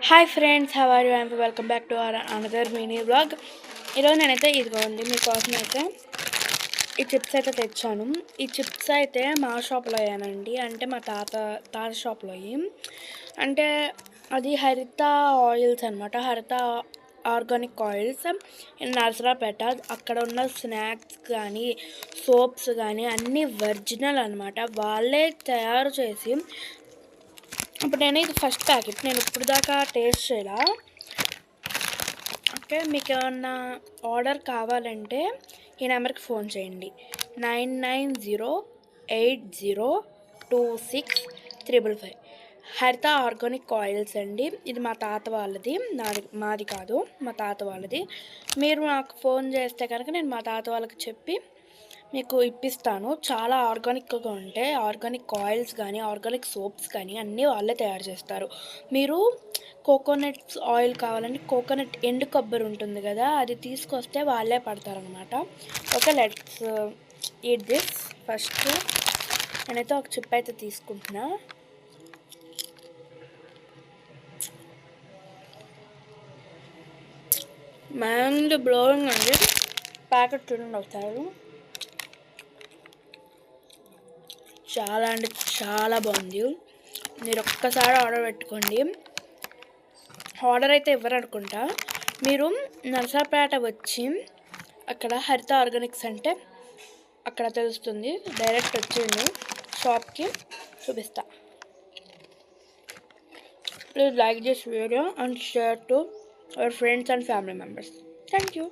Hi friends, how are you? And welcome back to our another mini vlog. ఈరోజు నేనైతే ఇదిగోండి మీకోసం అయితే ఈ చిప్స్ అయితే తెచ్చాను. ఈ చిప్స్ అయితే మా షాప్లో అయ్యానండి, అంటే మా తాత షాప్లో అయ్యి, అంటే అది హరిత ఆయిల్స్ అనమాట. హరిత ఆర్గానిక్ ఆయిల్స్ ఇన్ నర్సరాపేట. అక్కడ ఉన్న స్నాక్స్ కానీ సోప్స్ కానీ అన్నీ ఒరిజినల్ అనమాట. వాళ్ళే తయారు చేసి, ఇప్పుడు నేను ఇది ఫస్ట్ ప్యాకెట్, నేను ఇప్పుడు దాకా టేస్ట్ చేయాల. ఓకే, మీకు ఏమన్నా ఆర్డర్ కావాలంటే ఈ నెంబర్కి ఫోన్ చేయండి, 9908026355. హరిత ఆర్గానిక్ ఆయిల్స్ అండి. ఇది మా తాత వాళ్ళది, మాది కాదు, మా తాత వాళ్ళది. మీరు నాకు ఫోన్ చేస్తే కనుక నేను మా తాత వాళ్ళకి చెప్పి మీకు ఇప్పిస్తాను. చాలా ఆర్గానిక్గా ఉంటాయి. ఆర్గానిక్ ఆయిల్స్ కానీ ఆర్గానిక్ సోప్స్ కానీ అన్నీ వాళ్ళే తయారు చేస్తారు. మీరు కోకోనట్ ఆయిల్ కావాలంటే కోకోనట్ ఎండు కొబ్బరి ఉంటుంది కదా, అది తీసుకొస్తే వాళ్ళే పడతారనమాట. Okay, let's eat this. First నేనైతే ఒక చిప్ అయితే తీసుకుంటున్నా. మైండ్ బ్లోయింగ్ అండి. ప్యాకెట్ చూడండి ఒకసారి. చాలా అంటే చాలా బాగుంది. మీరు ఒక్కసారి ఆర్డర్ పెట్టుకోండి. ఆర్డర్ అయితే ఇవ్వరు అనుకుంటా. మీరు నర్సాపేట వచ్చి అక్కడ హరిత ఆర్గానిక్స్ అంటే అక్కడ తెలుస్తుంది. డైరెక్ట్ వచ్చేయండి షాప్కి, చూపిస్తా. Please like this video and share to our friends and family members. Thank you.